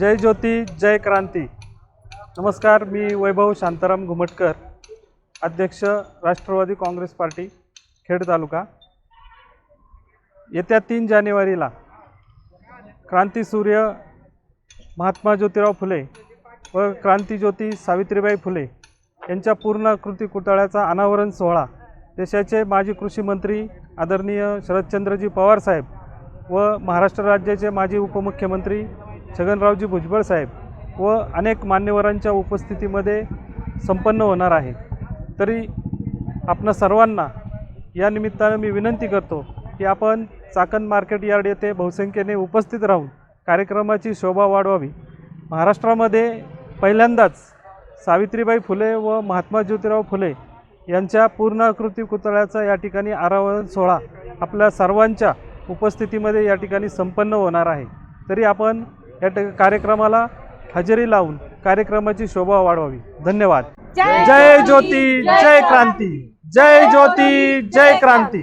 जय ज्योती जय क्रांती। नमस्कार, मी वैभव शांताराम घुमटकर, अध्यक्ष राष्ट्रवादी काँग्रेस पार्टी खेड तालुका। येत्या 3 जानेवारीला क्रांतीसूर्य महात्मा ज्योतिराव फुले व क्रांतीज्योती सावित्रीबाई फुले यांच्या पूर्णाकृती पुतळ्याचा अनावरण सोहळा देशाचे माजी कृषी मंत्री आदरणीय शरदचंद्रजी पवार साहेब व महाराष्ट्र राज्याचे माजी उपमुख्यमंत्री छगनरावजी भुजबळ साहेब व अनेक मान्यवरांच्या उपस्थितीमध्ये संपन्न होणार आहे। तरी आपणा सर्वांना या निमित्ताने मी विनंती करतो की आपण चाकण मार्केट यार्ड येथे बहुसंख्येने उपस्थित राहून कार्यक्रमाची शोभा वाढवावी। महाराष्ट्रामध्ये पहिल्यांदाच सावित्रीबाई फुले व महात्मा ज्योतिराव फुले यांच्या पूर्णाकृती पुतळ्याचा या ठिकाणी अनावरण सोहळा आपल्या सर्वांच्या उपस्थितीमध्ये या ठिकाणी संपन्न होणार आहे। तरी आपण या कार्यक्रमाला हजेरी लावून कार्यक्रमाची शोभा वाढवावी। धन्यवाद। जय ज्योती जय क्रांती, जय ज्योती जय क्रांती।